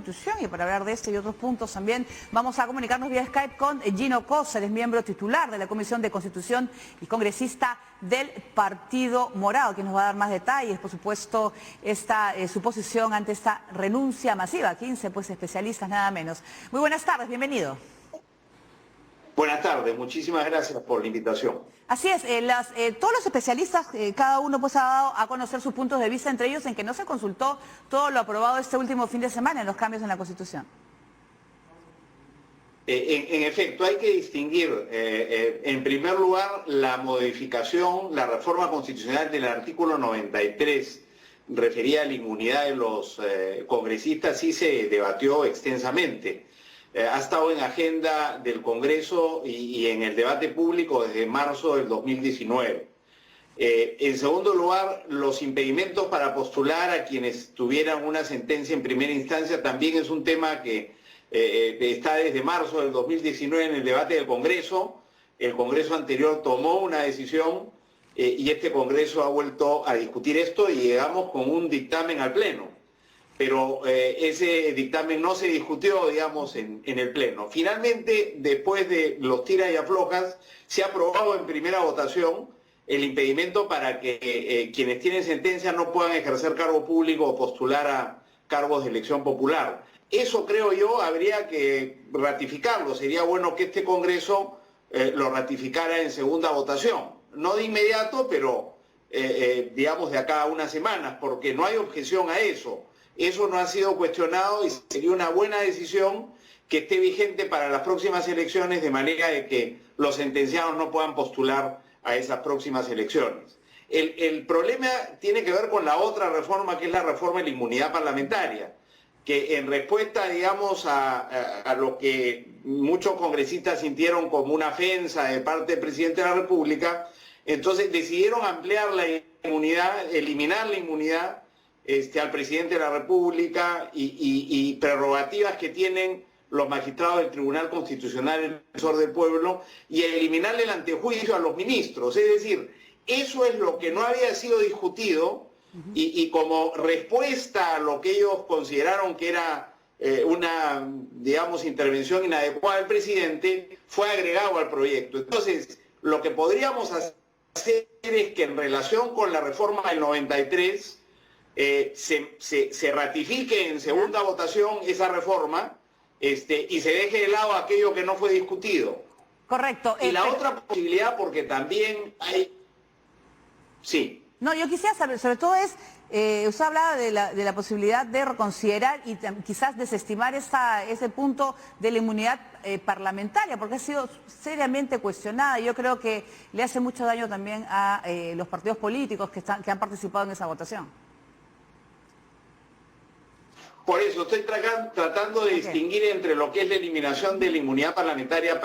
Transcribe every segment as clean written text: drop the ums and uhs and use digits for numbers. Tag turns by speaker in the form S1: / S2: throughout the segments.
S1: Constitución, y para hablar de este y otros puntos también vamos a comunicarnos vía Skype con Gino Cosa, él es miembro titular de la Comisión de Constitución y congresista del Partido Morado, que nos va a dar más detalles, por supuesto, su posición ante esta renuncia masiva, 15 especialistas nada menos. Muy buenas tardes, bienvenido.
S2: Buenas tardes, muchísimas gracias por la invitación.
S1: Así es, todos los especialistas, cada uno ha dado a conocer sus puntos de vista, entre ellos en que no se consultó todo lo aprobado este último fin de semana en los cambios en la Constitución.
S2: En efecto, hay que distinguir, en primer lugar, la modificación, la reforma constitucional del artículo 93, referida a la inmunidad de los congresistas, sí se debatió extensamente. Ha estado en agenda del Congreso y en el debate público desde marzo del 2019. En segundo lugar, los impedimentos para postular a quienes tuvieran una sentencia en primera instancia también es un tema que está desde marzo del 2019 en el debate del Congreso. El Congreso anterior tomó una decisión y este Congreso ha vuelto a discutir esto y llegamos con un dictamen al Pleno. Pero ese dictamen no se discutió, digamos, en el Pleno. Finalmente, después de los tiras y aflojas, se ha aprobado en primera votación el impedimento para que quienes tienen sentencia no puedan ejercer cargo público o postular a cargos de elección popular. Eso, creo yo, habría que ratificarlo. Sería bueno que este Congreso lo ratificara en segunda votación. No de inmediato, pero, digamos, de acá a unas semanas, porque no hay objeción a eso. Eso no ha sido cuestionado y sería una buena decisión que esté vigente para las próximas elecciones, de manera de que los sentenciados no puedan postular a esas próximas elecciones. El problema tiene que ver con la otra reforma, que es la reforma de la inmunidad parlamentaria, que en respuesta, digamos, a lo que muchos congresistas sintieron como una ofensa de parte del presidente de la República, entonces decidieron ampliar la inmunidad, eliminar la inmunidad al presidente de la República y prerrogativas que tienen los magistrados del Tribunal Constitucional, el Defensor del Pueblo, y eliminarle el antejuicio a los ministros. Es decir, eso es lo que no había sido discutido y como respuesta a lo que ellos consideraron que era una, digamos, intervención inadecuada del presidente, fue agregado al proyecto. Entonces, lo que podríamos hacer es que en relación con la reforma del 93, se ratifique en segunda votación esa reforma y se deje de lado aquello que no fue discutido.
S1: Correcto.
S2: Y la otra posibilidad, porque también hay... Sí.
S1: No, yo quisiera saber, sobre todo usted hablaba de la posibilidad de reconsiderar y quizás desestimar ese punto de la inmunidad parlamentaria, porque ha sido seriamente cuestionada y yo creo que le hace mucho daño también a los partidos políticos que han participado en esa votación.
S2: Por eso estoy tratando de distinguir entre lo que es la eliminación de la inmunidad parlamentaria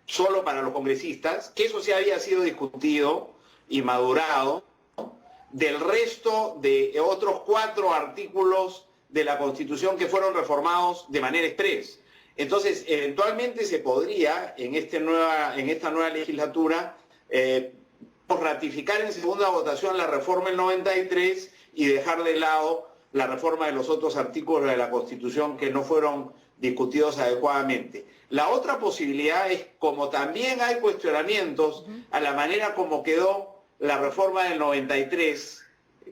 S2: solo para los congresistas, que eso sí había sido discutido y madurado, del resto de otros 4 artículos de la Constitución que fueron reformados de manera exprés. Entonces, eventualmente se podría, en esta nueva legislatura, ratificar en segunda votación la reforma del 93 y dejar de lado la reforma de los otros artículos de la Constitución que no fueron discutidos adecuadamente. La otra posibilidad es, como también hay cuestionamientos a la manera como quedó la reforma del 93,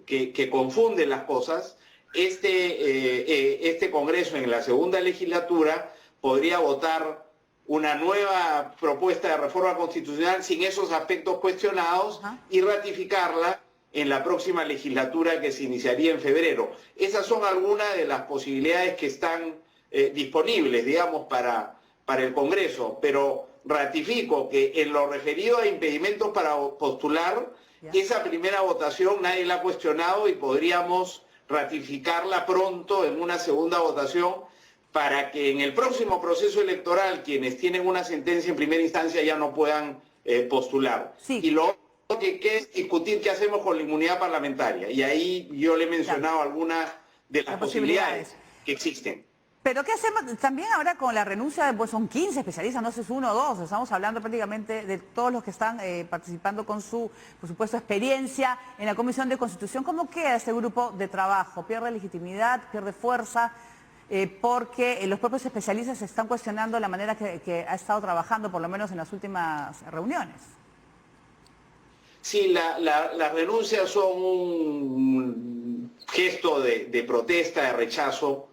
S2: que confunden las cosas, este Congreso en la segunda legislatura podría votar una nueva propuesta de reforma constitucional sin esos aspectos cuestionados y ratificarla en la próxima legislatura que se iniciaría en febrero. Esas son algunas de las posibilidades que están disponibles, digamos, para el Congreso, pero ratifico que en lo referido a impedimentos para postular, esa primera votación nadie la ha cuestionado y podríamos ratificarla pronto en una segunda votación para que en el próximo proceso electoral quienes tienen una sentencia en primera instancia ya no puedan postular.
S1: Sí.
S2: Y lo que es discutir qué hacemos con la inmunidad parlamentaria. Y ahí yo le he mencionado algunas de las posibilidades que existen.
S1: Pero ¿qué hacemos también ahora con la renuncia? Pues son 15 especialistas, no sé si es 1 o 2, estamos hablando prácticamente de todos los que están participando con su, por supuesto, experiencia en la Comisión de Constitución. ¿Cómo queda este grupo de trabajo? ¿Pierde legitimidad? ¿Pierde fuerza? porque los propios especialistas están cuestionando la manera que ha estado trabajando, por lo menos en las últimas reuniones.
S2: Sí, las renuncias son un gesto de protesta, de rechazo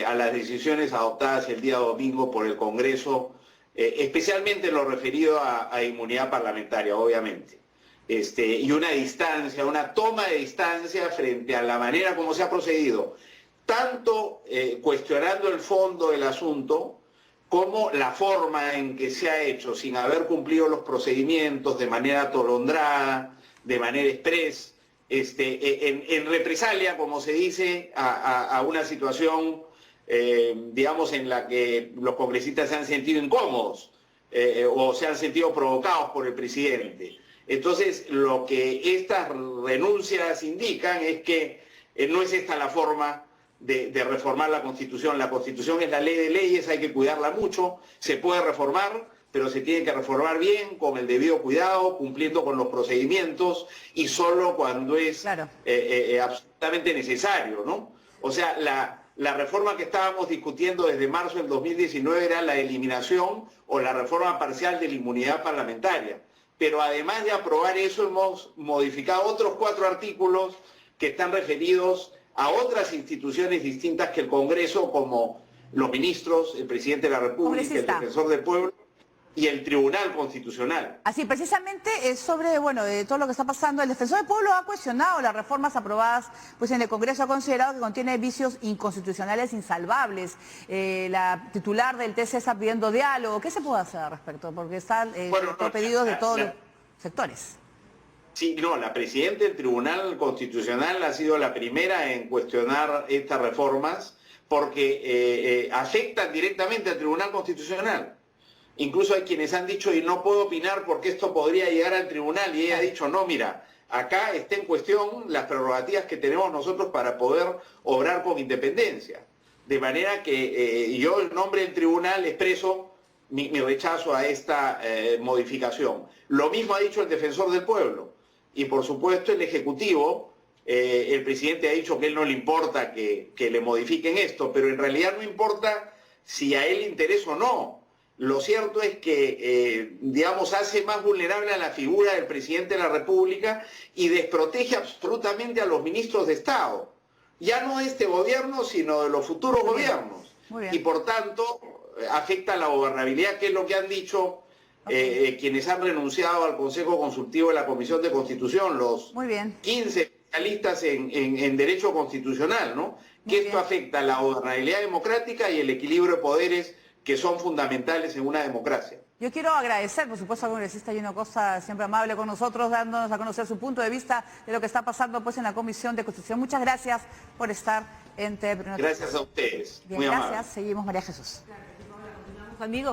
S2: a las decisiones adoptadas el día domingo por el Congreso, especialmente en lo referido a inmunidad parlamentaria, obviamente. Y una distancia, una toma de distancia frente a la manera como se ha procedido, tanto cuestionando el fondo del asunto como la forma en que se ha hecho, sin haber cumplido los procedimientos de manera atolondrada, de manera express, en represalia, como se dice, a una situación, digamos, en la que los congresistas se han sentido incómodos o se han sentido provocados por el presidente. Entonces, lo que estas renuncias indican es que no es esta la forma de reformar la Constitución. La Constitución es la ley de leyes, hay que cuidarla mucho, se puede reformar, pero se tiene que reformar bien, con el debido cuidado, cumpliendo con los procedimientos y solo cuando es absolutamente necesario, ¿no? O sea, la reforma que estábamos discutiendo desde marzo del 2019 era la eliminación o la reforma parcial de la inmunidad parlamentaria. Pero además de aprobar eso, hemos modificado otros 4 artículos que están referidos a otras instituciones distintas que el Congreso, como los ministros, el presidente de la República, el defensor del pueblo y el Tribunal Constitucional.
S1: Así, precisamente sobre todo lo que está pasando, el defensor del pueblo ha cuestionado las reformas aprobadas pues en el Congreso, ha considerado que contiene vicios inconstitucionales insalvables. La titular del TC está pidiendo diálogo. ¿Qué se puede hacer al respecto? Porque están pedidos de todos los sectores.
S2: Sí, no, la presidenta del Tribunal Constitucional ha sido la primera en cuestionar estas reformas porque afectan directamente al Tribunal Constitucional. Incluso hay quienes han dicho, y no puedo opinar porque esto podría llegar al tribunal, y ella ha dicho, no, mira, acá está en cuestión las prerrogativas que tenemos nosotros para poder obrar con independencia. De manera que yo, en nombre del tribunal, expreso mi rechazo a esta modificación. Lo mismo ha dicho el defensor del pueblo. Y por supuesto el Ejecutivo, el presidente ha dicho que a él no le importa que le modifiquen esto, pero en realidad no importa si a él le interesa o no. Lo cierto es que, digamos, hace más vulnerable a la figura del presidente de la República y desprotege absolutamente a los ministros de Estado. Ya no de este gobierno, sino de los futuros gobiernos. Y por tanto, afecta a la gobernabilidad, que es lo que han dicho quienes han renunciado al Consejo Consultivo de la Comisión de Constitución, los 15 especialistas en Derecho Constitucional, ¿no? Que esto afecta a la gobernabilidad democrática y el equilibrio de poderes que son fundamentales en una democracia.
S1: Yo quiero agradecer, por supuesto, al congresista Gino Costa, siempre amable con nosotros, dándonos a conocer su punto de vista de lo que está pasando pues en la Comisión de Constitución. Muchas gracias por estar en TVP.
S2: Gracias a ustedes.
S1: Bien, gracias. Seguimos, María Jesús. Amigos.